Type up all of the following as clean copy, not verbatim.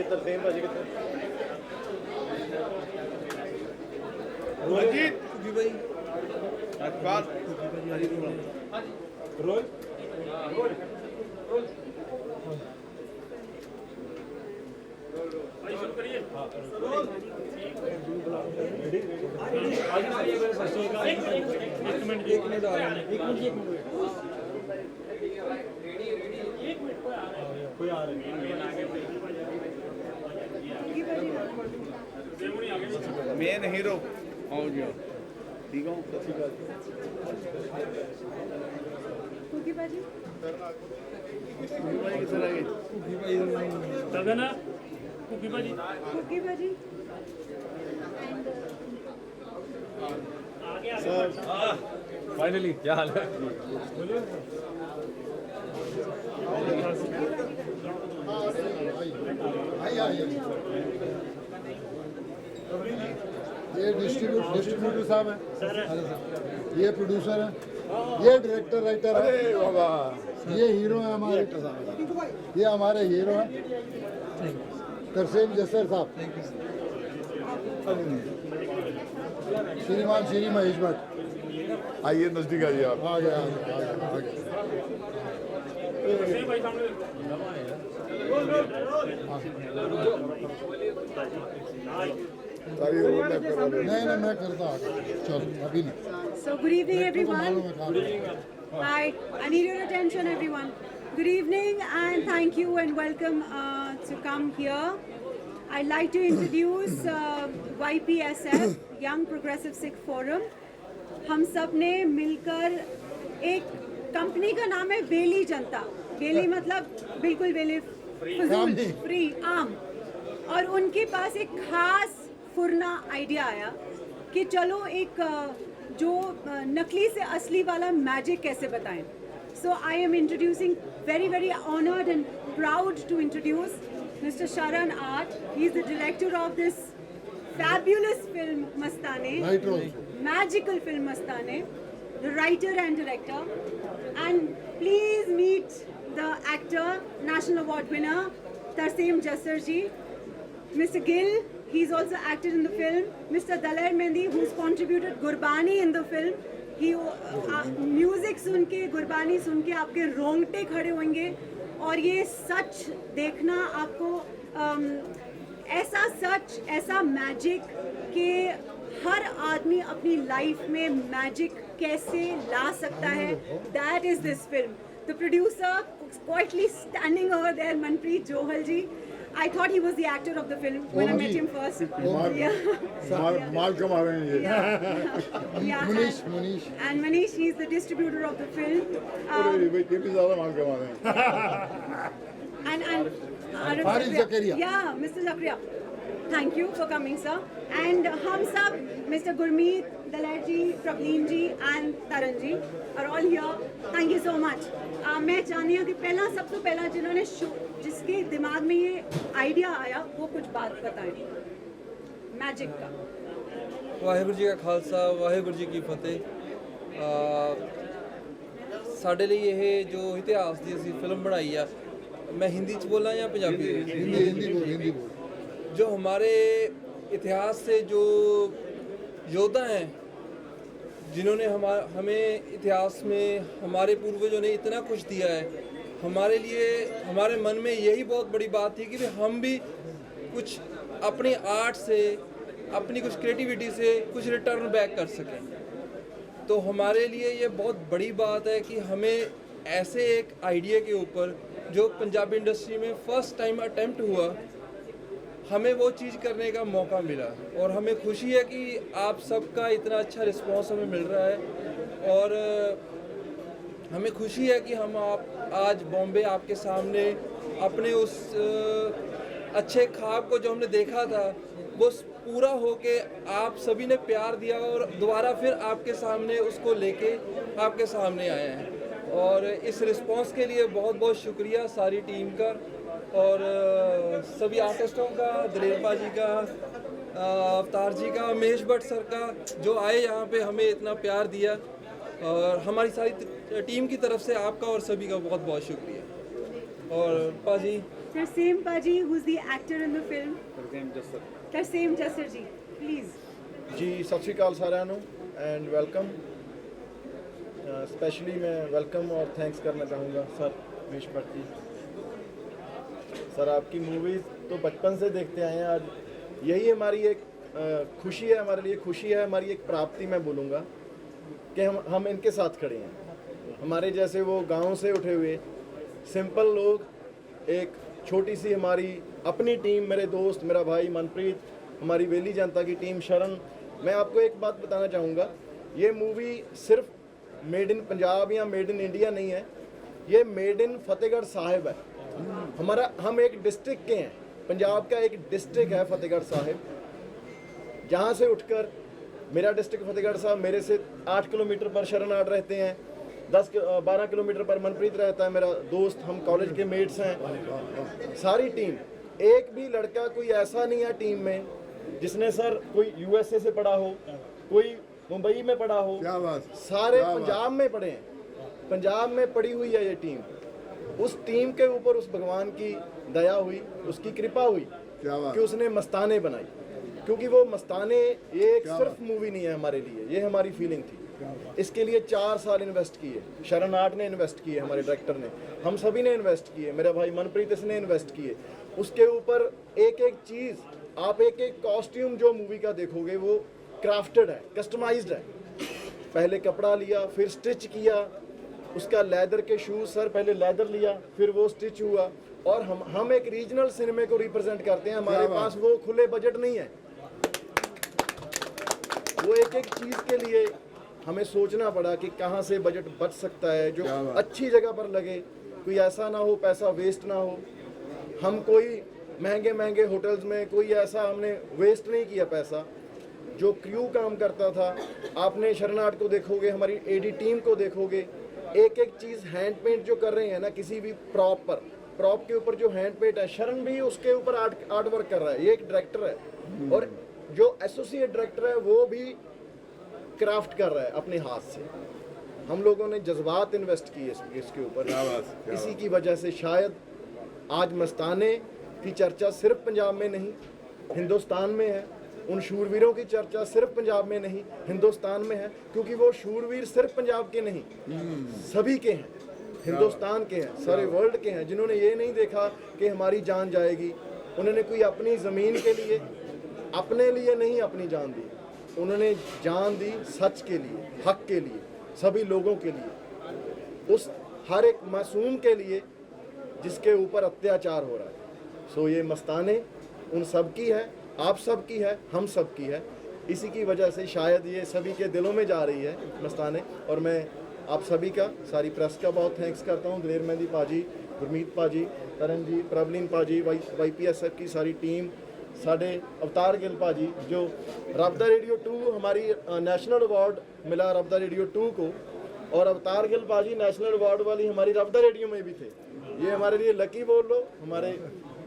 ਤਰਸੇਮ ਭਾਜੀ ਕਿੱਥੇ ਰਣਜੀਤ ਜੀ ਭਾਈ ਅਕਬਾਲ ਰੋਲ एक मिनट आ रहे हैं कोई आ रहा है ਮੇਨ ਹੀਰੋ ਆਓ ਜੀ ਠੀਕ ਹੋ कुकी भाजी ਭਾਈ ਕਿੱਥੇ ਰਹਿ ਗਏ सदन कुकी भाजी कुकी भाजी फाइनली क्या हाल है ये डिस्ट्रीब्यूटर साहब हैं, ये प्रोड्यूसर हैं, ये डायरेक्टर राइटर है, ਬਾਬਾ ये हीरो हैं हमारे, ये हमारे हीरो हैं तरसेम जसर साहब, श्रीमान श्री महेश भट्ट आइए नजदीक आइए आप आ गया, आ गया, आ गया। सारी ओवरलैप करा रहे नहीं नहीं मैं करता आगे, चलो अभी नहीं। So good evening everyone. मालूम है खाना। Hi, I need your attention everyone. Good evening and thank you and welcome to come here. I'd like to introduce YPSF, Young Progressive Sikh Forum. हम सब ने मिलकर एक कंपनी का नाम है वेली जनता। वेली मतलब बिल्कुल वेली फजूल फ्री आम, और उनके पास एक खास फुरना आइडिया आया कि चलो एक जो नकली से असली वाला मैजिक कैसे बताएं। So I am introducing very honoured and proud to introduce mister Sharan art. He is the director of this fabulous film Mastane, Writer also. magical film Mastane, the writer and director. And please meet the actor, national award winner Tarseem Jasser ji. Mr. Gill, he's also acted in the film. Mr. Daler Mendi, who's contributed Gurbani in the film. He music सुन के गुरबानी सुन के आपके रोंगटे खड़े होंगे, और ये सच देखना आपको ऐसा सच, ऐसा मैजिक कि हर आदमी अपनी लाइफ में मैजिक कैसे ला सकता है. That is this film. The producer quietly standing over there, Manpreet Johal ji. I thought he was the actor of the film when I met him first. माल कमा रहे हैं ये Yeah, Munish and Manish, he's the distributor of the film. अरे भाई कितनी ज्यादा माल कमा रहे हैं And Farid Zakaria. Yeah, Mr. Zakaria. Thank you for coming, sir. And हम सब, Mr. Gurmeet, Daler ji, Prableen ji, and Taran ji are all here. Thank you so much. मैं चाहती हूँ कि पहला, सब तो पहला जिन्होंने जिसके दिमाग में ये आइडिया आया वो कुछ बात बताएं मैजिक का. ਵਾਹਿਗੁਰੂ ਜੀ ਕਾ ਖਾਲਸਾ ਵਾਹਿਗੁਰੂ ਜੀ ਕੀ ਫਤਿਹ. ਸਾਡੇ ਲਈ ਇਹ ਜੋ ਇਤਿਹਾਸ ਦੀ ਅਸੀਂ ਫਿਲਮ ਬਣਾਈ ਆ, मैं हिंदी च बोला या पंजाबी? हिंदी बोल। जो हमारे इतिहास से जो योद्धा हैं, जिन्होंने हमें इतिहास में हमारे पूर्वजों ने इतना कुछ दिया है, हमारे लिए हमारे मन में यही बहुत बड़ी बात थी कि हम भी कुछ अपनी आर्ट से, अपनी कुछ क्रिएटिविटी से कुछ रिटर्न बैक कर सकें. तो हमारे लिए ये बहुत बड़ी बात है कि हमें ऐसे एक आइडिया के ऊपर जो पंजाबी इंडस्ट्री में फर्स्ट टाइम अटेम्प्ट हुआ, हमें वो चीज़ करने का मौका मिला. और हमें खुशी है कि आप सबका इतना अच्छा रिस्पांस हमें मिल रहा है, और हमें खुशी है कि हम आज बॉम्बे आपके सामने अपने उस अच्छे ख्वाब को जो हमने देखा था वो पूरा होके आप सभी ने प्यार दिया, और दोबारा फिर आपके सामने उसको लेके आपके सामने आए हैं. और इस रिस्पांस के लिए बहुत बहुत शुक्रिया सारी टीम का, और सभी आर्टिस्टों का, दलेरपा जी का, अवतार जी का, महेश भट्ट सर का, जो आए यहाँ पे हमें इतना प्यार दिया, और हमारी सारी टीम की तरफ से आपका और सभी का बहुत बहुत शुक्रिया. और पाजी Tarseem Paji, who's the actor in the film. Tarseem Jassar ji, please. ਜੀ ਸਤਿ ਸ਼੍ਰੀ ਅਕਾਲ ਸਾਰਿਆਂ ਨੂੰ ਐਂਡ ਵੈਲਕਮ स्पेशली मैं वेलकम और थैंक्स करना चाहूँगा sir wish Bhatt ji. Sir आपकी मूवीज़ तो बचपन से देखते आए हैं, आज यही हमारी एक खुशी है, हमारे लिए खुशी है, हमारी एक प्राप्ति मैं बोलूँगा कि हम इनके साथ खड़े हैं। हमारे जैसे वो गांव से उठे हुए सिंपल लोग, एक छोटी सी हमारी अपनी टीम, मेरे दोस्त, मेरा भाई मनप्रीत, हमारी वेली जनता की टीम, शरण। मैं आपको एक बात बताना चाहूँगा, ये मूवी सिर्फ मेड इन पंजाब या मेड इन इंडिया नहीं है, ये मेड इन फतेहगढ़ साहिब है। हम एक डिस्ट्रिक्ट के हैं, पंजाब का एक डिस्ट्रिक्ट है फतेहगढ़ साहिब, जहाँ से उठकर मेरा डिस्ट्रिक्ट फतेहगढ़ साहब, मेरे से 8 किलोमीटर पर शरण आर्ट रहते हैं, 12 किलोमीटर पर मनप्रीत रहता है मेरा दोस्त, हम कॉलेज के मेट्स हैं। सारी टीम, एक भी लड़का कोई ऐसा नहीं है टीम में जिसने सर कोई यूएसए से पढ़ा हो, कोई मुंबई में पढ़ा हो, क्या बात, सारे क्या पंजाब में पढ़े हैं। पंजाब में पढ़ी हुई है ये टीम। उस टीम के ऊपर उस भगवान की दया हुई, उसकी कृपा हुई क्या बात। कि उसने मस्ताने बनाई, क्योंकि वो मस्ताने ये एक सिर्फ मूवी नहीं है हमारे लिए, ये हमारी फीलिंग थी। इसके लिए 4 साल इन्वेस्ट किए, शरण आर्ट ने इन्वेस्ट किए, हमारे डायरेक्टर ने, हम सभी ने इन्वेस्ट किए, मेरा भाई मनप्रीत इसने इन्वेस्ट किए। उसके ऊपर एक एक चीज़, आप एक एक कॉस्ट्यूम जो मूवी का देखोगे वो क्राफ्टेड है, कस्टमाइज्ड है। पहले कपड़ा लिया, फिर स्टिच किया, उसका लेदर के शूज़, सर पहले लेदर लिया, फिर वो स्टिच हुआ। और हम एक रीजनल सिनेमा को रिप्रेजेंट करते हैं, हमारे पास वो खुले बजट नहीं है। वो एक एक चीज़ के लिए हमें सोचना पड़ा कि कहाँ से बजट बच सकता है जो अच्छी जगह पर लगे, कोई ऐसा ना हो पैसा वेस्ट ना हो। हम कोई महंगे महंगे होटल्स में कोई ऐसा हमने वेस्ट नहीं किया पैसा। जो क्रू काम करता था, आपने शरण आर्ट को देखोगे, हमारी एडी टीम को देखोगे, एक एक चीज़ हैंड पेंट जो कर रहे हैं ना, किसी भी प्रॉप पर, प्रॉप के ऊपर जो हैंड पेंट है, शरण भी उसके ऊपर आर्ट वर्क कर रहा है। ये एक डायरेक्टर है और जो एसोसिएट डायरेक्टर है वो भी क्राफ्ट कर रहा है अपने हाथ से। हम लोगों ने जज्बात इन्वेस्ट किए इसके ऊपर। इसी की वजह से शायद आज मस्ताने की चर्चा सिर्फ पंजाब में नहीं, हिंदुस्तान में है। उन शूरवीरों की चर्चा सिर्फ पंजाब में नहीं, हिंदुस्तान में है, क्योंकि वो शूरवीर सिर्फ पंजाब के नहीं, सभी के हैं, हिंदुस्तान के हैं, सारे वर्ल्ड के हैं, जिन्होंने ये नहीं देखा कि हमारी जान जाएगी। उन्होंने कोई अपनी ज़मीन के लिए, अपने लिए नहीं अपनी जान दी, उन्होंने जान दी सच के लिए, हक के लिए, सभी लोगों के लिए, उस हर एक मासूम के लिए जिसके ऊपर अत्याचार हो रहा है। सो ये मस्ताने उन सब की है, आप सब की है, हम सब की है। इसी की वजह से शायद ये सभी के दिलों में जा रही है मस्ताने। और मैं आप सभी का, सारी प्रेस का बहुत थैंक्स करता हूँ, दिलेर मेहंदी पाजी, गुरमीत पाजी, तरन जी, प्रबलीन पाजी, YPSF की सारी टीम, साढ़े अवतार गिल पाजी, जो रब्दा रेडियो 2 हमारी नेशनल अवार्ड मिला रब्दा रेडियो 2 को, और अवतार गिल पाजी नेशनल अवार्ड वाली हमारी रब्दा रेडियो में भी थे। ये हमारे लिए लकी बोल लो, हमारे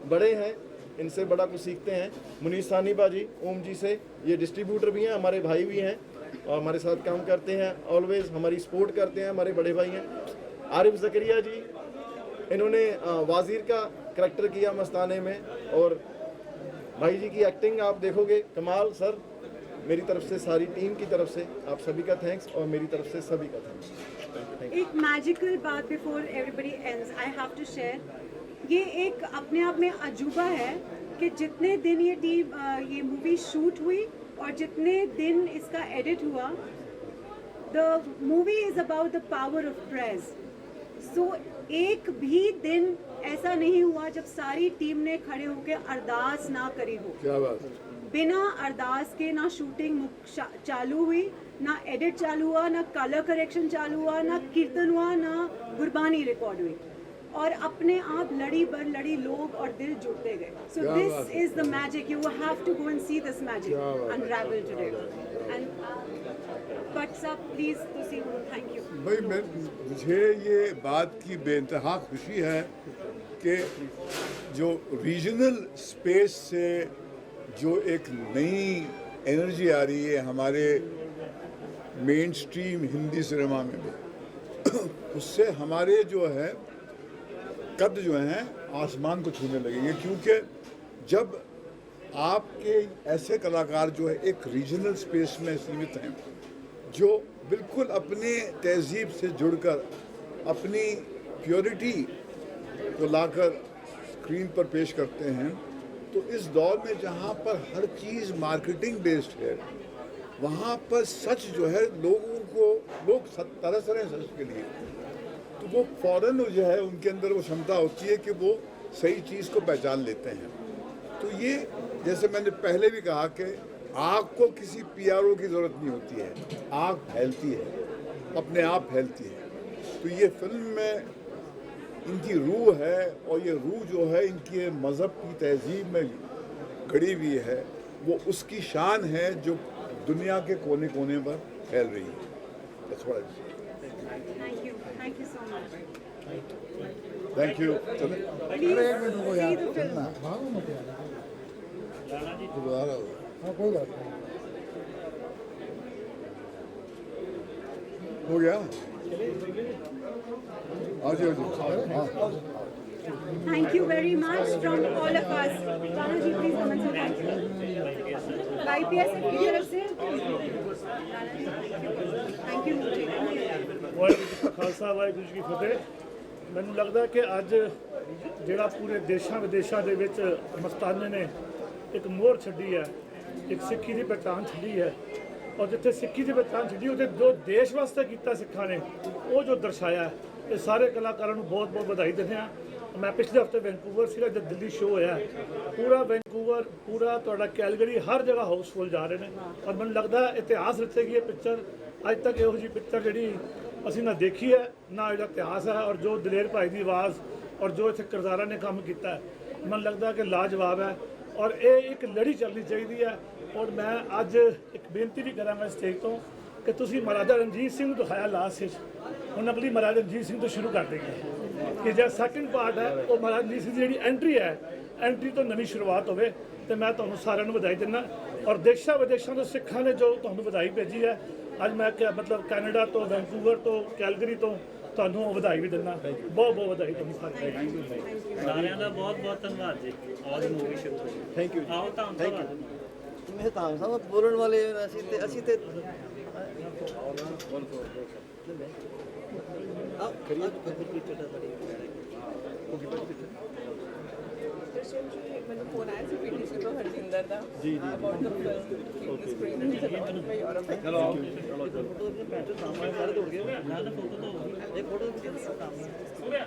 बड़े हैं, इनसे बड़ा कुछ सीखते हैं। मुनीस सानी बाजी ओम जी से, ये डिस्ट्रीब्यूटर भी हैं, हमारे भाई भी हैं और हमारे साथ काम करते हैं, ऑलवेज हमारी सपोर्ट करते हैं, हमारे बड़े भाई हैं। आरिफ जकरिया जी, इन्होंने वाजीर का करैक्टर किया मस्ताने में, और भाई जी की एक्टिंग आप देखोगे कमाल। सर मेरी तरफ से, सारी टीम की तरफ से आप सभी का थैंक्स, और मेरी तरफ से सभी का थैंक्स। एक मैजिकल बात before everybody ends I have to share, ये एक अपने आप में अजूबा है कि जितने दिन ये मूवी शूट हुई और जितने दिन इसका एडिट हुआ, the movie is about the power of praise. So एक भी दिन ऐसा नहीं हुआ जब सारी टीम ने खड़े होकर अरदास ना करी हो। क्या बात। बिना अरदास के ना शूटिंग चालू हुई, ना एडिट चालू हुआ, ना कलर करेक्शन चालू हुआ, ना कीर्तन हुआ, ना गुरबानी रिकॉर्ड हुई, और अपने आप लड़ी बर लड़ी लोग और दिल जुड़ते गए। So this is the magic, you have to go and see this magic unravel today. And but साहब प्लीज तुसी थैंक यू भाई, मुझे ये बात की बेइंतहा खुशी है कि जो रीजनल स्पेस से जो एक नई एनर्जी आ रही है हमारे मेन स्ट्रीम हिंदी सिनेमा में भी, उससे हमारे जो है कद जो हैं आसमान को छूने लगेंगे, क्योंकि जब आपके ऐसे कलाकार जो है एक रीजनल स्पेस में सीमित हैं, जो बिल्कुल अपनी तहजीब से जुड़कर अपनी प्योरिटी को लाकर स्क्रीन पर पेश करते हैं, तो इस दौर में जहाँ पर हर चीज़ मार्केटिंग बेस्ड है, वहाँ पर सच जो है लोग तरस रहे हैं सच के लिए, तो वो फौरन जो है उनके अंदर वो क्षमता होती है कि वो सही चीज़ को पहचान लेते हैं। तो ये जैसे मैंने पहले भी कहा कि आग को किसी पीआरओ की ज़रूरत नहीं होती है, आग फैलती है, अपने आप फैलती है। तो ये फिल्म में इनकी रूह है, और ये रूह जो है इनके मज़हब की तहजीब में गड़ी हुई है, वो उसकी शान है जो दुनिया के कोने कोने पर फैल रही है। That's what I say. Thank you so much. Thank you. चलें। Please अरे एक मिनट रुको see यार, the film. चलना भागो मत यार। दोबारा हो। हाँ कोई बात नहीं। हो गया? आज हाँ। Thank you very much from all of us. Rana ji, please come and say thank you. YPSF की तरफ से Rana ji, thank you. Waheguru ji ਕਾ ਖਾਲਸਾ ਵਾਹਿਗੁਰੂ ਜੀ ਕੀ ਫਤਿਹ। ਮੈਨੂੰ ਲੱਗਦਾ ਕਿ ਅੱਜ ਜਿਹੜਾ ਪੂਰੇ ਦੇਸ਼ਾਂ ਵਿਦੇਸ਼ਾਂ ਦੇ ਵਿੱਚ ਮਸਤਾਨੇ ਨੇ ਇੱਕ ਮੋਹਰ ਛੱਡੀ ਹੈ, ਇੱਕ ਸਿੱਖੀ ਦੀ ਪਛਾਣ ਛੱਡੀ ਹੈ, ਔਰ ਜਿੱਥੇ ਸਿੱਖੀ ਦੀ ਪਛਾਣ ਛੱਡੀ ਉਹਦੇ ਜੋ ਦੇਸ਼ ਵਾਸਤੇ ਕੀਤਾ ਸਿੱਖਾਂ ਨੇ ਉਹ ਜੋ ਦਰਸਾਇਆ ਹੈ, ਇਹ ਸਾਰੇ ਕਲਾਕਾਰਾਂ ਨੂੰ ਬਹੁਤ ਬਹੁਤ ਵਧਾਈ ਦਿੰਦੇ ਹਾਂ। ਮੈਂ ਪਿਛਲੇ ਹਫਤੇ ਵੈਨਕੂਵਰ ਸੀਗਾ ਜਦ ਦਿੱਲੀ ਸ਼ੋਅ ਹੋਇਆ, ਪੂਰਾ ਵੈਨਕੂਵਰ, ਪੂਰਾ ਤੁਹਾਡਾ ਕੈਲਗਰੀ, ਹਰ ਜਗ੍ਹਾ ਹਾਊਸਫੁੱਲ ਜਾ ਰਹੇ ਨੇ, ਔਰ ਮੈਨੂੰ ਲੱਗਦਾ ਇਤਿਹਾਸ ਰਚੇਗੀ ਇਹ ਪਿਕਚਰ। ਅੱਜ ਤੱਕ ਇਹੋ ਜਿਹੀ ਪਿਕਚਰ ਜਿਹੜੀ ਅਸੀਂ ਨਾ ਦੇਖੀ ਹੈ ਨਾ ਇਹਦਾ ਇਤਿਹਾਸ ਹੈ, ਔਰ ਜੋ ਦਲੇਰ ਭਾਈ ਦੀ ਆਵਾਜ਼ ਔਰ ਜੋ ਇੱਥੇ ਕਿਰਦਾਰਾਂ ਨੇ ਕੰਮ ਕੀਤਾ ਹੈ, ਮੈਨੂੰ ਲੱਗਦਾ ਕਿ ਲਾਜਵਾਬ ਹੈ, ਔਰ ਇਹ ਇੱਕ ਲੜੀ ਚੱਲਣੀ ਚਾਹੀਦੀ ਹੈ। ਔਰ ਮੈਂ ਅੱਜ ਇੱਕ ਬੇਨਤੀ ਵੀ ਕਰਾਂਗਾ ਸਟੇਜ ਤੋਂ ਕਿ ਤੁਸੀਂ ਮਹਾਰਾਜਾ ਰਣਜੀਤ ਸਿੰਘ ਨੂੰ ਦਿਖਾਇਆ ਲਾਸਟ ਵਿੱਚ, ਹੁਣ ਅਗਲੀ ਮਹਾਰਾਜਾ ਰਣਜੀਤ ਸਿੰਘ ਤੋਂ ਸ਼ੁਰੂ ਕਰ ਦੇਗੇ ਕਿ ਜਿਹੜਾ ਸੈਕਿੰਡ ਪਾਰਟ ਹੈ ਉਹ ਮਹਾਰਾਜਾ ਰਣਜੀਤ ਸਿੰਘ ਦੀ ਜਿਹੜੀ ਐਂਟਰੀ ਹੈ, ਐਂਟਰੀ ਤੋਂ ਨਵੀਂ ਸ਼ੁਰੂਆਤ ਹੋਵੇ। ਤੇ ਮੈਂ ਤੁਹਾਨੂੰ ਸਾਰਿਆਂ ਨੂੰ ਵਧਾਈ ਦਿੰਦਾ, ਔਰ ਦੇਸ਼ਾਂ ਵਿਦੇਸ਼ਾਂ ਤੋਂ ਸਿੱਖਾਂ ਨੇ ਜੋ ਤੁਹਾਨੂੰ ਵਧਾਈ ਭੇਜੀ ਹੈ, ਅੱਜ ਮੈਂ ਕਿਹਾ ਮਤਲਬ ਕੈਨੇਡਾ ਤੋਂ, ਵੈਨਕੂਵਰ ਤੋਂ, ਕੈਲਗਰੀ ਤੋਂ ਤੁਹਾਨੂੰ ਵਧਾਈ ਵੀ ਦਿੰਦਾ। ਬਹੁਤ ਬਹੁਤ ਵਧਾਈ ਤੁਹਾਨੂੰ ਸਾਰਿਆਂ ਨੂੰ। ਸਾਰਿਆਂ ਦਾ ਬਹੁਤ ਬਹੁਤ ਧੰਨਵਾਦ ਜੀ। ਆਲ ਦੀ ਮੂਵੀ ਸ਼ੁਰੂ ਹੋਈ। Thank you. ਆਓ ਧੰਨਵਾਦ। ਮਹਿਤਾਬ ਸਾਹਿਬ ਬੋਲਣ ਵਾਲੇ ਅਸੀਂ ਤੇ ਮੈਨੂੰ ਫੋਨ ਆਇਆ ਸੀ ਪੀਟੀਸੀ ਤੋਂ ਹਰਜਿੰਦਰ ਦਾ ਜੀ ਅਬਾਊਟ ਦ ਫਿਲਮ ਸਕਰੀਨਿੰਗ ਮੈਂ ਯੂਰਪ ਵਿੱਚ ਚਲੋ ਸਾਹਮਣੇ ਸਾਰੇ ਦੌੜ ਗਏ ਨਾ ਤਾਂ ਫੋਟੋ ਤੋਂ ਇੱਕ ਫੋਟੋ ਹੋ ਗਿਆ।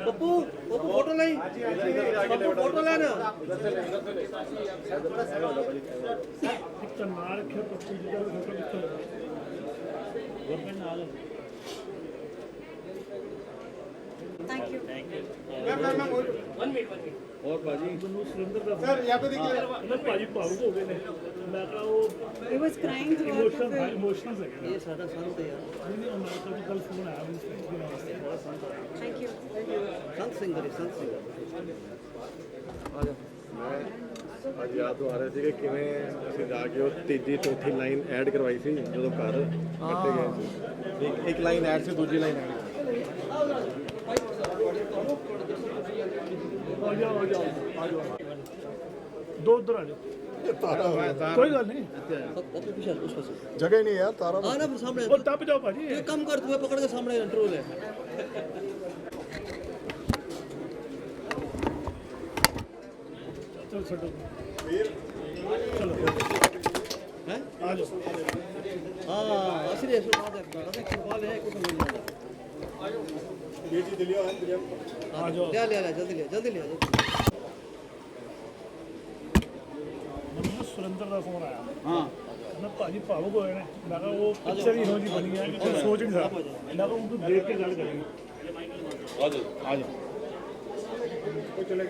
ਬੱਪੂ ਫੋਟੋ ਲਈ ਫੋਟੋ ਲੈਣਾ ਇੱਕ ਤਾਂ ਨਾਲ ਰੱਖਿਓ ਪੱਚੀ ਜੀ ਦਾ ਫੋਟੋ ਕਿੱਥੇ ਗਵਰਨਮੈਂਟ ਨਾਲ। Thank you. ਔਰ ਭਾਜੀ ਮੈਨੂੰ ਸੁਰਿੰਦਰ ਦਾ ਸਰ यहाँ पे देखिए ਭਾਜੀ ਭਾਵੁਕ ਹੋ ਗਏ ਨੇ। ਮੈਂ ਕਿਹਾ ਉਹ He was crying throughout the emotion film. Emotional ਹੈਗੇ ਇਹ ਸਾਡਾ ਸੰਤ ਹੈ ਯਾਰ, ਨਹੀਂ ਅਮਰੀਕਾ ਤੋਂ ਕੱਲ ਫੋਨ ਆਇਆ ਮੈਨੂੰ ਵਾਸਤੇ ਬੜਾ ਸੰਤ ਆਇਆ। Thank you. ਸੰਤ ਸਿੰਘ ਹੈ ਸੰਤ ਸਿੰਘ। ਅੱਜ ਯਾਦ ਤੋਂ ਆ ਰਿਹਾ ਸੀ ਕਿ ਕਿਵੇਂ ਅਸੀਂ ਜਾ ਕੇ ਉਹ ਤੀਜੀ ਚੌਥੀ ਲਾਈਨ ਐਡ ਕਰਵਾਈ ਸੀ ਜਦੋਂ ਘਰ ਕੱਟੇ ਗਏ ਸੀ। ਇੱਕ ਲਾਈਨ ਐਡ ਸੀ, ਦੂਜੀ ਲਾਈਨ ਐਡ। ਆ ਜਾਓ ਆ ਜਾਓ ਆ ਜਾਓ ਦੋ ਉਧਰ ਆ ਜਾਓ ਕੋਈ ਗੱਲ ਨਹੀਂ ਬੱਪੂ ਪਿਛੇ ਉਸ ਪਾਸੇ जगह नहीं है यार, तारा ਆ ਨਾ ਫਿਰ ਸਾਹਮਣੇ ਉਹ ਟੱਪ ਜਾਓ ਭਾਜੀ। ਇਹ ਕੰਮ ਕਰ ਤੂੰ ਪਕੜ ਕੇ ਸਾਹਮਣੇ ਕੰਟਰੋਲ ਹੈ। ਚਲੋ ਛੱਡੋ ਚਲੋ ਹੈ ਆ ਜਾਓ। ਹਾਂ ਅਸੀਂ ਇਸ ਨੂੰ ਬਾਅਦ ਸਵਾਲ ਹੈ ਕੁਝ ਨਹੀਂ ਹੈ। ਆ ਜਾਓ। ਲੈ ਜਲਦੀ ਲਿਆ ਮੈਨੂੰ ਸੁਰਿੰਦਰ ਦਾ ਫੋਨ ਆਇਆ। ਹਾਂ ਮੈਂ ਭਾਜੀ ਭਾਵੁਕ ਹੋਏ ਨੇ। ਮੈਂ ਕਿਹਾ ਉਹ ਪਿਕਚਰ ਹੀ ਇਹੋ ਜਿਹੀ ਬਣੀ ਹੈ ਕਿ ਕੋਈ ਸੋਚ ਨਹੀਂ ਸਕਦਾ। ਮੈਂ ਕਿਹਾ ਉਹਨੂੰ ਦੇਖ ਕੇ ਗੱਲ ਕਰਾਂਗੇ। ਆ ਜਾਓ ਆ ਜਾਓ ਕੋਈ ਚਲੇ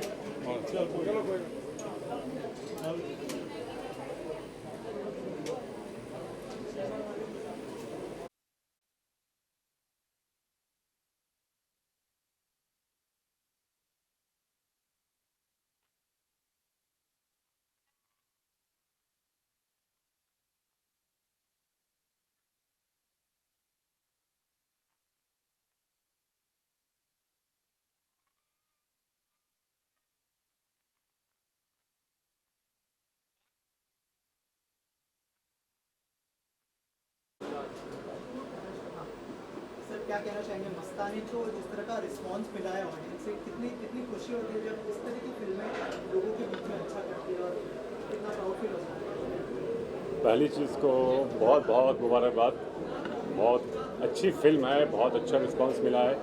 ਚਲੋ ਕੋਈ क्या कहना चाहेंगे मस्तानी को जिस तरह का रिस्पांस मिला है ऑडियंस से, कितनी खुशी होती है जब इस तरह की फिल्में लोगों के बीच में अच्छा करती है और कितना प्राउड फील होता है? पहली चीज़ को बहुत बहुत मुबारकबाद। बहुत अच्छी फिल्म है, बहुत अच्छा रिस्पांस मिला है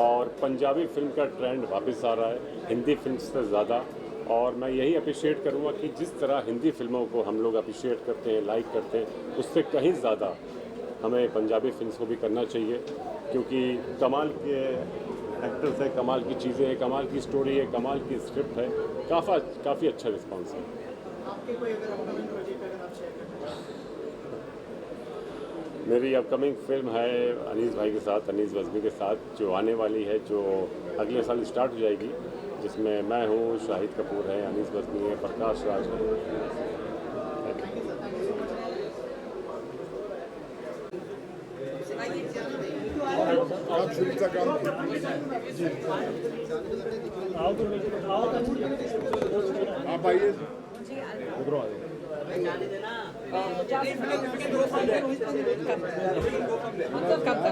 और पंजाबी फिल्म का ट्रेंड वापस आ रहा है हिंदी फिल्म से ज़्यादा। और मैं यही अप्रिशिएट करूँगा कि जिस तरह हिंदी फिल्मों को हम लोग अप्रिशिएट करते हैं, लाइक करते हैं, उससे कहीं ज़्यादा हमें पंजाबी फिल्म्स को भी करना चाहिए, क्योंकि कमाल के एक्टर्स है, कमाल की चीज़ें हैं, कमाल की स्टोरी है, कमाल की स्क्रिप्ट है, काफ़ी अच्छा रिस्पांस है। आपके कोई अगर अपकमिंग प्रोजेक्ट अगर आप शेयर करना चाहें? मेरी अपकमिंग फिल्म है अनीस भाई के साथ, अनीस वज़मी के साथ, जो आने वाली है, जो अगले साल स्टार्ट हो जाएगी, जिसमें मैं हूँ, शाहिद कपूर है, अनीस वज़मी है, प्रकाश राज है। आप शुरू का काम आप आइए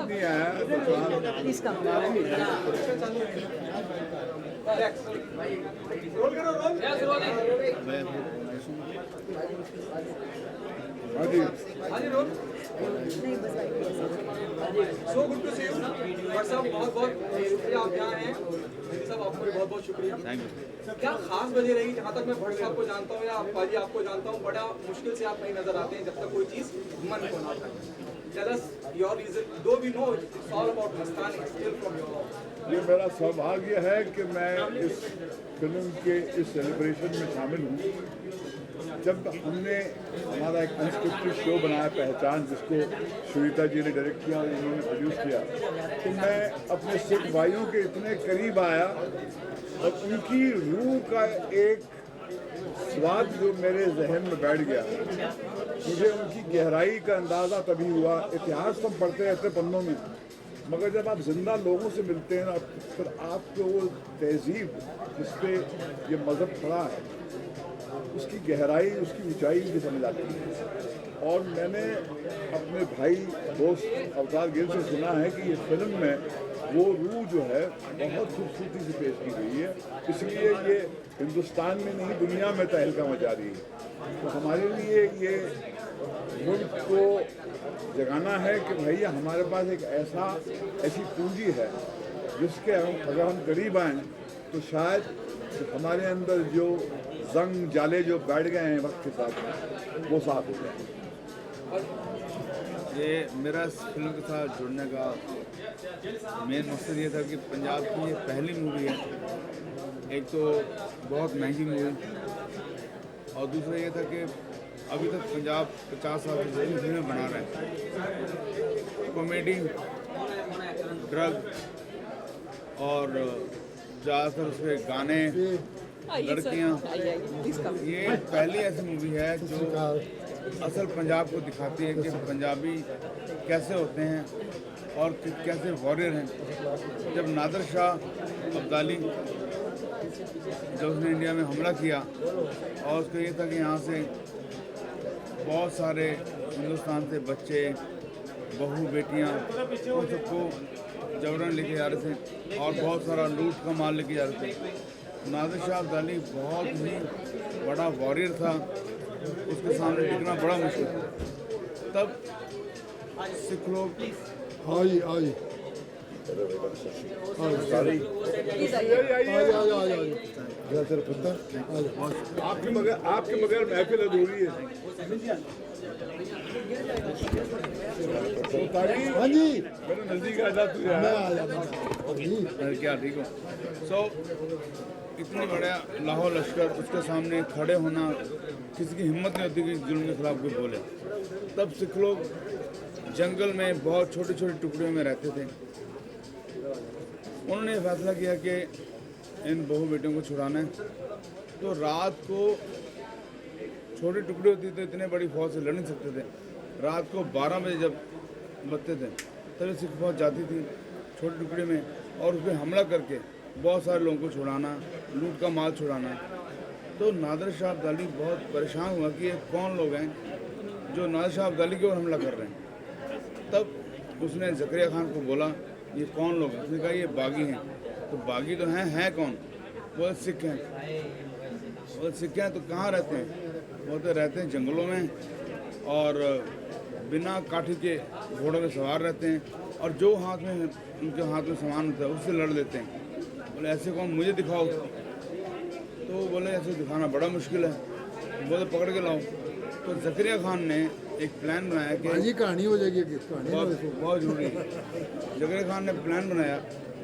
नहीं आया हाँ जी। So good to see you doctor साहब, बहुत बहुत शुक्रिया आप यहाँ हैं। सब आपको भी बहुत बहुत शुक्रिया। क्या खास वजह रही? जहाँ तक मैं भट्ट साहब को जानता हूँ या पाजी आपको जानता हूँ, बड़ा मुश्किल से आप नहीं नजर आते हैं जब तक कोई चीज़ मन को ना पाए। Tell us your reason. Though we know it's all about Mastani, still from your mouth. ये मेरा सौभाग्य है कि मैं इस फिल्म के इस सेलिब्रेशन में शामिल हूँ। जब हमने हमारा एक अनस्क्रिप्टेड शो बनाया पहचान, जिसको श्वेता जी ने डायरेक्ट किया और इन्होंने प्रोड्यूस किया, तो मैं अपने सिख भाइयों के इतने करीब आया और उनकी रूह का एक स्वाद जो मेरे जहन में बैठ गया। मुझे उनकी गहराई का अंदाज़ा तभी हुआ। इतिहास तो हम पढ़ते रहते पन्नों में, मगर जब आप जिंदा लोगों से मिलते हैं ना, फिर आपको वो तहजीब जिस पे ये मज़हब खड़ा है, उसकी गहराई, उसकी ऊंचाई मुझे समझ आती है। और मैंने अपने भाई दोस्त अवतार गिल से सुना है कि ये फिल्म में वो रूह जो है बहुत खूबसूरती से पेश की गई है, इसलिए ये हिंदुस्तान में नहीं दुनिया में तहलका मचा रही है। तो हमारे लिए ये मुल्क को जगाना है कि भैया हमारे पास एक ऐसी पूंजी है जिसके अगर हम करीब आएँ तो शायद हमारे अंदर जो जंग जाले जो बैठ गए हैं वक्त के साथ वो साफ हो जाए। ये मेरा इस फिल्म के साथ जुड़ने का मेन मकसद ये था कि पंजाब की ये पहली मूवी है, एक तो बहुत महंगी मूवी, और दूसरा ये था कि अभी तक पंजाब 50 साल से ज़्यादा फिल्में बना रहे हैं, कॉमेडी, ड्रग और ज़्यादातर उसके गाने, लड़कियाँ। ये पहली ऐसी मूवी है जो असल पंजाब को दिखाती है कि पंजाबी कैसे होते हैं और कैसे वॉरियर हैं। जब नादिर शाह अब्दाली जब उसने इंडिया में हमला किया और उसका ये था कि यहाँ से बहुत सारे हिंदुस्तान से बच्चे, बहू, बेटियाँ, उन सबको जबरन लेके जा रहे थे और बहुत सारा लूट का माल लेके जा रहे थे। नादिर शाह अब्दाली बहुत ही बड़ा वॉरियर था, उसके सामने टिकना बड़ा मुश्किल था। तब सिख लोग आपके बगैर महफिल अधूरी है। हाँ जी, मेरे नजदीक आ जा तू यार। क्या ठीक हो। सो इतनी बड़ा लाहौर लश्कर, उसके सामने खड़े होना किसी की हिम्मत नहीं होती कि जुल्म के खिलाफ कोई बोले। तब सिख लोग जंगल में बहुत छोटे छोटे टुकड़ों में रहते थे। उन्होंने फैसला किया कि इन बहू बेटियों को छुड़ाना है, तो रात को छोटे टुकड़े होते थे, इतने बड़ी फौज से लड़ नहीं सकते थे। रात को 12 बजे जब बजते थे तभी सिख फौज जाती थी छोटे टुकड़े में और उस पर हमला करके बहुत सारे लोगों को छुड़ाना, लूट का माल छुड़ाना। तो नादिर शाह अब्दाली बहुत परेशान हुआ कि ये कौन लोग हैं जो नादिर शाह अब्दाली की ओर हमला कर रहे हैं। तब उसने जकरिया खान को बोला ये कौन लोग हैं? उसने कहा ये बागी हैं। तो बागी तो हैं कौन? वो सिख हैं। वो सिख हैं तो कहाँ रहते हैं? वो तो रहते हैं जंगलों में और बिना काठी के घोड़ों में सवार रहते हैं और जो हाथ में उनके हाथ में सामान होता है उससे लड़ लेते हैं। बोले ऐसे कौन, मुझे दिखाओ। तो बोले ऐसे दिखाना बड़ा मुश्किल है, बोले पकड़ के लाओ। तो जकरिया खान ने एक प्लान बनाया कि कहानी हो जाएगी, बहुत जरूरी है। जकरिया खान ने प्लान बनाया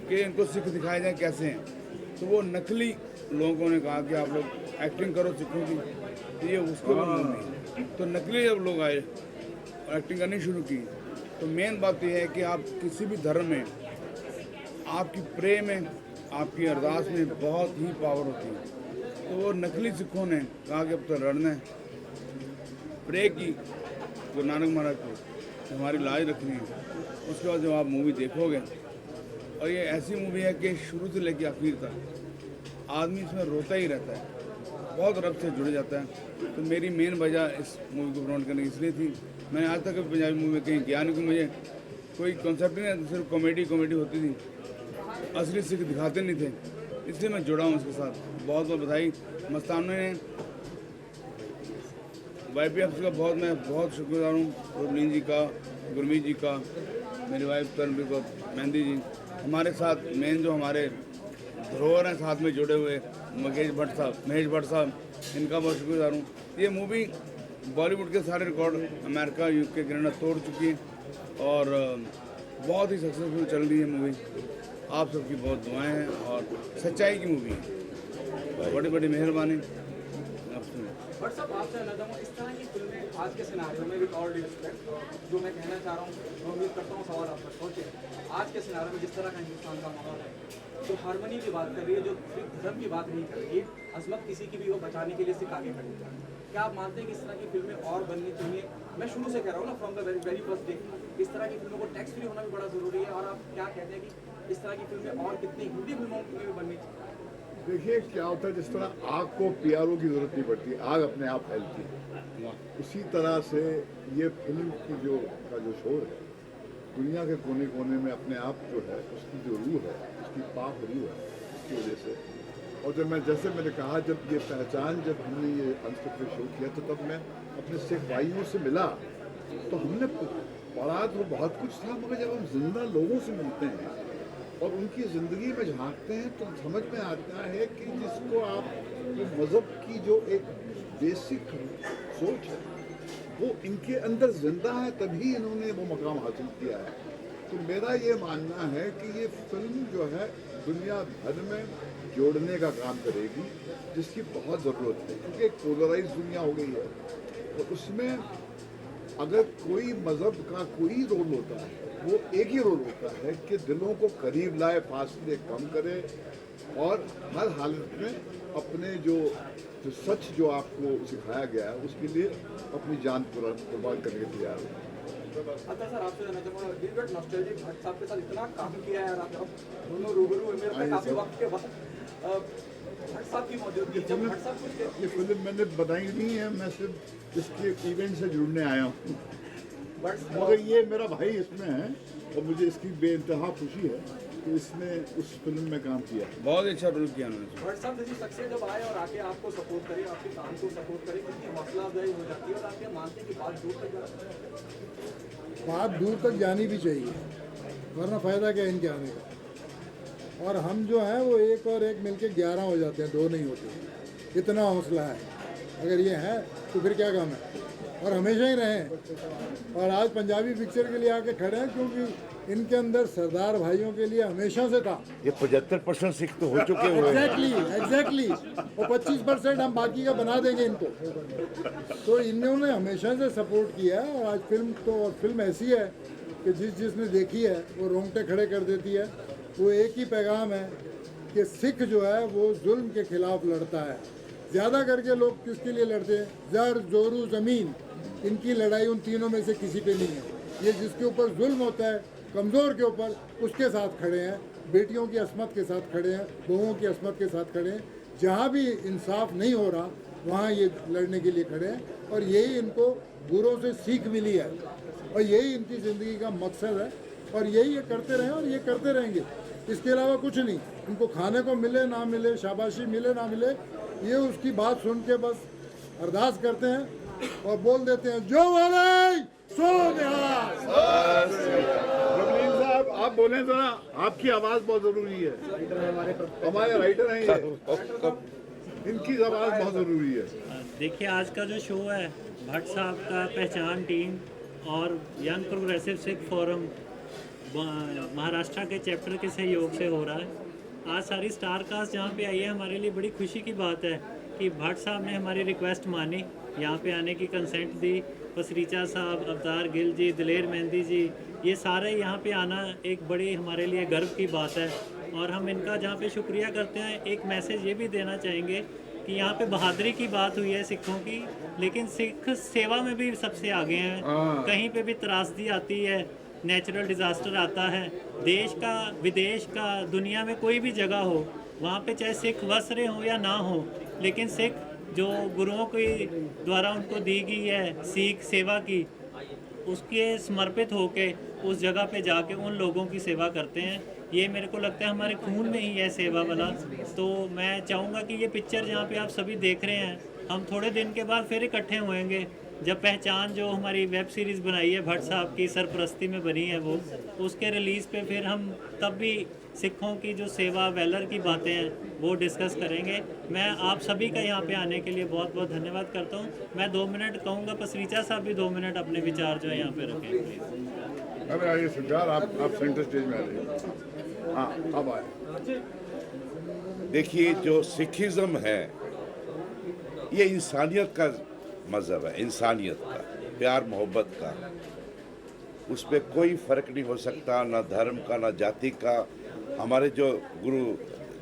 कि इनको सिख दिखाए जाए कैसे हैं। तो वो नकली लोगों ने कहा कि आप लोग एक्टिंग करो सिखों की, तो ये उसको भी। तो नकली जब लोग आए और एक्टिंग करनी शुरू की तो मेन बात यह है कि आप किसी भी धर्म में आपकी प्रे में, आपकी अरदास में बहुत ही पावर होती है। तो वो नकली सिखों ने कहा कि अब तो लड़ना है, प्रे की गुरु नानक महाराज को हमारी लाज रखनी है। उसके बाद जब आप मूवी देखोगे, और ये ऐसी मूवी है कि शुरू से लेकर आखिर तक आदमी इसमें रोता ही रहता है, बहुत रब से जुड़ जाता है। तो मेरी मेन वजह इस मूवी को प्रमोट करने की इसलिए थी। मैंने आज तक पंजाबी मूवी में कहीं गया नहीं, कि मुझे कोई कॉन्सेप्ट नहीं, सिर्फ कॉमेडी होती थी, असली सिख दिखाते नहीं थे, इसलिए मैं जुड़ा हूँ उसके साथ। बहुत बहुत बधाई मस्ताना ने, YPF का मैं बहुत शुक्रगुजार हूँ, गुरमीत जी का, गुरमीत जी का, मेरी वाइफ तनवीर को, मेहंदी जी, हमारे साथ मेन जो हमारे धरोहर हैं साथ में जुड़े हुए, महेश भट्ट साहब, इनका बहुत शुक्रगुजार हूँ। ये मूवी बॉलीवुड के सारे रिकॉर्ड अमेरिका, UK, कनाडा तोड़ चुकी है और बहुत ही सक्सेसफुल चल रही है मूवी। आप सबकी बहुत दुआएं हैं और सच्चाई की मूवी है, बड़ी बड़ी मेहरबानी। बट साहब आपसे कहना चाहूँगा, इस तरह की फिल्में आज के सिनारियों में विद ऑल रिस्पेक्ट जो मैं कहना चाह रहा हूँ, मैं उम्मीद करता हूँ सवाल आप तक पहुँचे। आज के सिनारियों में जिस तरह का हिंदुस्तान का माहौल है, जो हारमोनी की बात कर रही है, जो धर्म की बात नहीं कर रही है, अजमत किसी की भी हो बचाने के लिए सिर्फ आगे खड़ी है। क्या आप मानते हैं कि इस तरह की फिल्में और बननी चाहिए? मैं शुरू से कह रहा हूँ ना, from the very first day, इस तरह की फिल्मों को टैक्स फ्री होना भी बड़ा ज़रूरी है। और आप क्या कहते हैं कि इस तरह की फिल्में और कितनी हिंदी फिल्मों में भी बननी चाहिए? देखिए क्या होता है, जिस तरह आग को PRO की ज़रूरत नहीं पड़ती, आग अपने आप फैलती है, उसी तरह से ये फिल्म की जो शोर है दुनिया के कोने कोने में अपने आप जो है, उसकी जो रूह है, उसकी पाक रूह है, उसकी वजह से। और जब मैंने कहा, जब ये पहचान, जब हमने ये अनस्क्रिप्टेड शो किया तो तब मैं अपने सिख भाइयों से मिला तो हमने पढ़ा तो बहुत कुछ था, मगर जब हम जिंदा लोगों से मिलते हैं और उनकी ज़िंदगी में झांकते हैं तो समझ में आता है कि जिसको आप मज़हब की जो एक बेसिक सोच है वो इनके अंदर जिंदा है, तभी इन्होंने वो मकाम हासिल किया है। तो मेरा ये मानना है कि ये फिल्म जो है दुनिया भर में जोड़ने का काम करेगी, जिसकी बहुत ज़रूरत है, क्योंकि एक पोलराइज दुनिया हो गई है। और उसमें अगर कोई मज़हब का कोई रोल होता है, वो एक ही रोल होता है कि दिलों को करीब लाए, फासले कम करे और हर हालत में अपने जो सच जो आपको सिखाया गया है उसके लिए अपनी जान कुर्बान करने के तैयार हो। अच्छा सर, आपसे जानना चाहूँगा, डिबेट नॉस्टैल्जिक भट्ट साहब के साथ इतना काम किया है, आप दोनों रूबरू हुए मेरे पे काफ़ी वक्त के बाद। भट्ट साहब की मौजूदगी, जब भट्ट साहब कुछ ये फिल्म मैंने बनाई नहीं है, मैं सिर्फ इसके इवेंट से जुड़ने आया हूँ, मगर ये मेरा भाई इसमें है और मुझे इसकी बेइंतहा खुशी है कि इसने उस फिल्म में काम किया। बहुत अच्छा रोल किया उन्होंने। भट्ट साहब जैसी शख्सियत जब आए और आके आपको सपोर्ट करे, आपके काम को सपोर्ट करे, कितनी हौसला अफजाई हो जाती है और आप ये मानते हैं कि बात दूर तक जाती है? बात दूर तक जानी भी चाहिए, वरना फ़ायदा क्या इनके आने का। और हम जो हैं वो एक और एक मिलके 11 हो जाते हैं, 2 नहीं होते। इतना हौसला है, अगर ये है तो फिर क्या काम है, और हमेशा ही रहें। और आज पंजाबी पिक्चर के लिए आके खड़े हैं क्योंकि इनके अंदर सरदार भाइयों के लिए हमेशा से था। ये 75% सिख तो हो चुके हुए हैं। एग्जैक्टली और 25% हम बाकी का बना देंगे इनको। तो इन्होंने हमेशा से सपोर्ट किया है। और आज फिल्म ऐसी है कि जिसने देखी है वो रोंगटे खड़े कर देती है। वो एक ही पैगाम है कि सिख जो है वो जुल्म के खिलाफ लड़ता है। ज़्यादा करके लोग किसके लिए लड़ते हैं? ज़र, जोरू, ज़मीन, इनकी लड़ाई उन तीनों में से किसी पे नहीं है। ये जिसके ऊपर जुल्म होता है, कमज़ोर के ऊपर, उसके साथ खड़े हैं। बेटियों की असमत के साथ खड़े हैं, बहुओं की असमत के साथ खड़े हैं। जहाँ भी इंसाफ नहीं हो रहा वहाँ ये लड़ने के लिए खड़े हैं। और यही इनको बुरों से सीख मिली है और यही इनकी ज़िंदगी का मकसद है और यही ये करते रहें और ये करते रहेंगे, इसके अलावा कुछ नहीं। उनको खाने को मिले ना मिले, शाबाशी मिले ना मिले, ये उसकी बात सुन के बस अरदास करते हैं और बोल देते हैं जो वाले सो निहाल। प्रवीण साहब आप बोलें तो ना, आपकी आवाज़ बहुत ज़रूरी है, हमारे राइटर हैं ये, इनकी आवाज़ बहुत ज़रूरी है। देखिए आज का जो शो है भट्ट साहब का पहचान टीम और young progressive Sikh forum Maharashtra के चैप्टर के सहयोग से हो रहा है। आज सारी स्टार कास्ट जहाँ पे आई है, हमारे लिए बड़ी खुशी की बात है कि भट्ट साहब ने हमारी रिक्वेस्ट मानी, यहाँ पे आने की कंसेंट दी। पसरीचा साहब, अवतार गिल जी, दिलेर मेहंदी जी, ये सारे यहाँ पे आना एक बड़ी हमारे लिए गर्व की बात है और हम इनका जहाँ पे शुक्रिया करते हैं। एक मैसेज ये भी देना चाहेंगे कि यहाँ पे बहादुरी की बात हुई है सिखों की, लेकिन सिख सेवा में भी सबसे आगे हैं। कहीं पे भी त्रासदी आती है, नेचुरल डिज़ास्टर आता है, देश का विदेश का दुनिया में कोई भी जगह हो, वहाँ पे चाहे सिख वस रहे हो या ना हो, लेकिन सिख जो गुरुओं के द्वारा उनको दी गई है सीख सेवा की, उसके समर्पित होके उस जगह पे जाके उन लोगों की सेवा करते हैं। ये मेरे को लगता है हमारे खून में ही है सेवा वाला। तो मैं चाहूँगा कि ये पिक्चर जहाँ पे आप सभी देख रहे हैं, हम थोड़े दिन के बाद फिर इकट्ठे होएंगे जब पहचान जो हमारी वेब सीरीज़ बनाई है भट्ट साहब की सरपरस्ती में बनी है, वो उसके रिलीज़ पे फिर हम तब भी सिखों की जो सेवा वेलर की बातें हैं वो डिस्कस करेंगे। मैं आप सभी का यहाँ पे आने के लिए बहुत बहुत धन्यवाद करता हूँ। मैं 2 मिनट कहूँगा, पसरीचा साहब भी 2 मिनट अपने विचार जो है यहाँ पे रखें प्लीज़। अरे आइए सरकार, आप सेंटर स्टेज में आ रहे। हाँ अब आए। देखिए जो सिखिज़्म है ये इंसानियत का मज़हब है, इंसानियत का, प्यार मोहब्बत का। उसमें कोई फ़र्क नहीं हो सकता, ना धर्म का ना जाति का। हमारे जो गुरु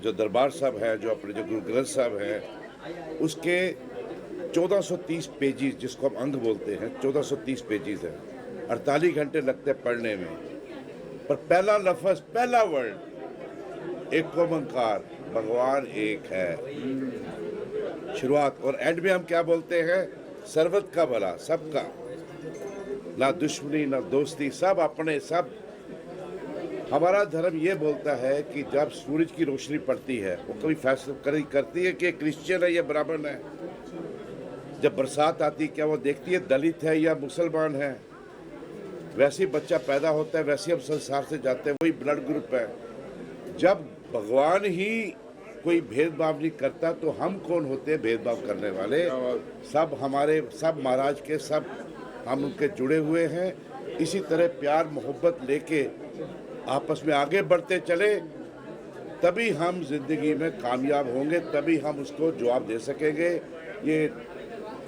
जो दरबार साहब हैं, जो अपने जो गुरु ग्रंथ साहब हैं, उसके 1430 पेजेस, जिसको हम अंग बोलते हैं, 1430 पेजेस हैं। 48 घंटे लगते हैं पढ़ने में, पर पहला लफ्ज़, पहला वर्ड एक ओंकार, भगवान एक है, शुरुआत। और एंड में हम क्या बोलते हैं? सर्वत का भला, सबका, ना दुश्मनी ना दोस्ती, सब अपने सब। हमारा धर्म ये बोलता है कि जब सूरज की रोशनी पड़ती है, वो कभी फैसला करती है कि क्रिश्चियन है या ब्राह्मण है। जब बरसात आती, क्या वो देखती है दलित है या मुसलमान है? वैसे ही बच्चा पैदा होता है, वैसे हम संसार से जाते हैं, वही ब्लड ग्रुप है। जब भगवान ही कोई भेदभाव नहीं करता तो हम कौन होते हैं भेदभाव करने वाले? सब हमारे, सब महाराज के, सब हम उनके जुड़े हुए हैं। इसी तरह प्यार मोहब्बत लेके आपस में आगे बढ़ते चले, तभी हम जिंदगी में कामयाब होंगे, तभी हम उसको जवाब दे सकेंगे। ये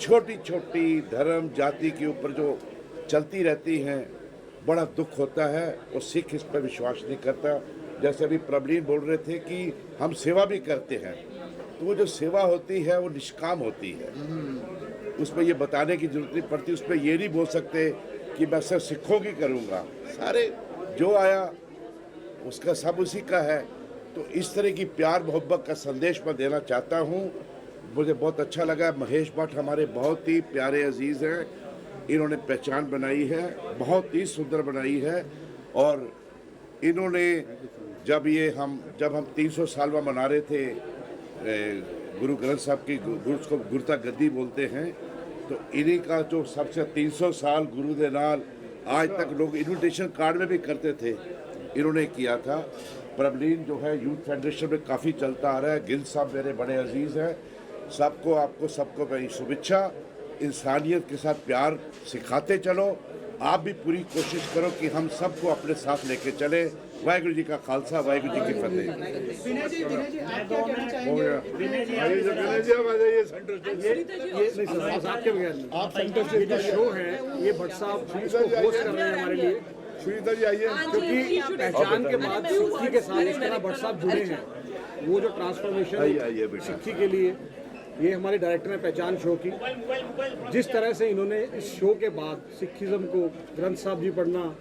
छोटी छोटी धर्म जाति के ऊपर जो चलती रहती हैं, बड़ा दुख होता है। और सिख इस पर विश्वास नहीं करता। जैसे अभी प्रवीण बोल रहे थे कि हम सेवा भी करते हैं, तो वो जो सेवा होती है वो निष्काम होती है। उसमें ये बताने की जरूरत नहीं पड़ती, उसमें ये नहीं बोल सकते कि मैं सिर्फ सिखों की करूँगा, सारे जो आया उसका सब उसी का है। तो इस तरह की प्यार मोहब्बत का संदेश मैं देना चाहता हूँ। मुझे बहुत अच्छा लगा। महेश भट्ट हमारे बहुत ही प्यारे अजीज़ हैं, इन्होंने पहचान बनाई है, बहुत ही सुंदर बनाई है। और इन्होंने जब हम 300 साल में मना रहे थे गुरु ग्रंथ साहब की, उसको गुरता गद्दी बोलते हैं, तो इन्हीं का जो सबसे 300 साल गुरु दे नाल आज तक लोग इन्विटेशन कार्ड में भी करते थे, इन्होंने किया था। प्रवीण जो है यूथ फेडरेशन में काफ़ी चलता आ रहा है। गिल साहब मेरे बड़े अजीज़ हैं। सबको, आपको सबको मेरी शुभेच्छा। इंसानियत के साथ प्यार सिखाते चलो। आप भी पूरी कोशिश करो कि हम सबको अपने साथ लेके चले। वाहिगुरु जी का खालसा, वाहिगुरु जी की फतेह। विनय जी आप क्या कहना हो चाहेंगे? गया। विनय जी अब आ जाइए सेंटर स्टेज। ये नहीं सर, आपके बगैर आप सेंटर स्टेज का शो है, ये भट्ट साहब इसको होस्ट कर रहे हैं हमारे लिए। सुनीता जी आइए। क्योंकि पहचान के बाद सिक्की के साथ इस तरह भट्ट साहब जुड़े हैं, वो जो ट्रांसफॉर्मेशन सिक्की के लिए, ये हमारे डायरेक्टर हैं पहचान शो की। जिस तरह से इन्होंने इस शो के बाद सिखिज़म को, ग्रंथ साहब जी पढ़ना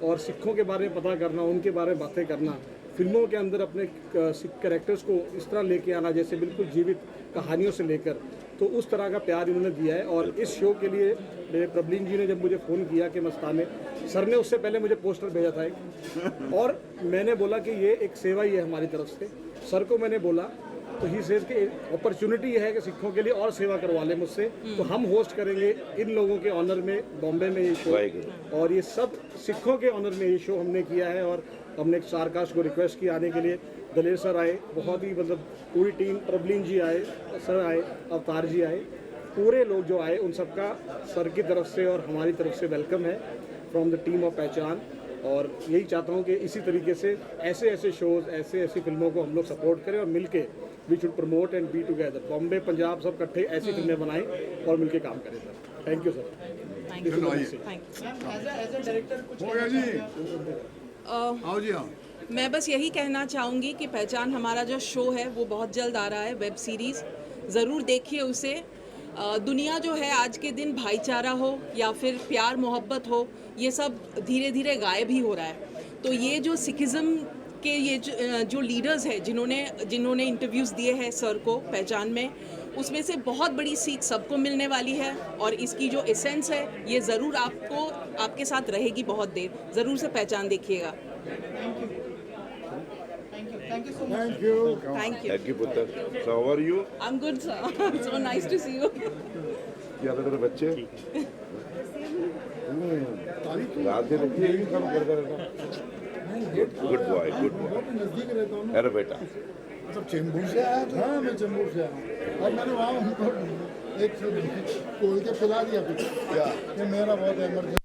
और सिखों के बारे में पता करना, उनके बारे में बातें करना, फिल्मों के अंदर अपने सिख कैरेक्टर्स को इस तरह लेके आना, जैसे बिल्कुल जीवित कहानियों से लेकर तो उस तरह का प्यार इन्होंने दिया है। और इस शो के लिए मेरे प्रबलीन जी ने जब मुझे फ़ोन किया कि मस्ताने, सर ने उससे पहले मुझे पोस्टर भेजा था एक, और मैंने बोला कि ये एक सेवा ही है हमारी तरफ से। सर को मैंने बोला तो ही सेज कि अपॉर्चुनिटी है कि सिखों के लिए और सेवा करवा लें मुझसे, तो हम होस्ट करेंगे इन लोगों के ऑनर में बॉम्बे में ये शो, और ये सब सिखों के ऑनर में ये शो हमने किया है। और हमने स्टारकास्ट को रिक्वेस्ट किया आने के लिए, दलेर सर आए, बहुत ही मतलब पूरी टीम, प्रबलीन जी आए, सर आए, अवतार जी आए, पूरे लोग जो आए उन सबका सर की तरफ से और हमारी तरफ से वेलकम है फ्रॉम द टीम ऑफ पहचान। और यही चाहता हूँ कि इसी तरीके से ऐसे ऐसे शोज़, ऐसी फिल्मों को हम लोग सपोर्ट करें और मिलके we should promote and be together. Bombay, Punjab सब इकट्ठे ऐसी फिल्में बनाएं और मिलके काम करें सर। Thank you sir. आओ जी आओ। मैं बस यही कहना चाहूँगी कि पहचान हमारा जो शो है वो बहुत जल्द आ रहा है, वेब सीरीज़, ज़रूर देखिए उसे। दुनिया जो है आज के दिन भाईचारा हो या फिर प्यार मोहब्बत हो, ये सब धीरे धीरे गायब ही हो रहा है। तो ये जो सिखिज़्म के ये जो लीडर्स हैं जिन्होंने इंटरव्यूज़ दिए हैं सर को पहचान में, उसमें से बहुत बड़ी सीख सबको मिलने वाली है। और इसकी जो एसेंस है ये ज़रूर आपके साथ रहेगी बहुत देर। ज़रूर से पहचान देखिएगा। Thank you so much. Thank you. Thank you पुत्र। So how are you? I'm good, sir. So nice to see you. क्या तेरे बच्चे? रात दिन यही काम करता रहता। Good boy, good boy. नजदीक रहता हूँ। अरे बेटा, सब चेंबूर से आया था। हाँ, मैं चेंबूर से आया और मैंने वहाँ उनको एक खोल के पिला दिया कुछ, क्या मेरा बहुत इमरजेंसी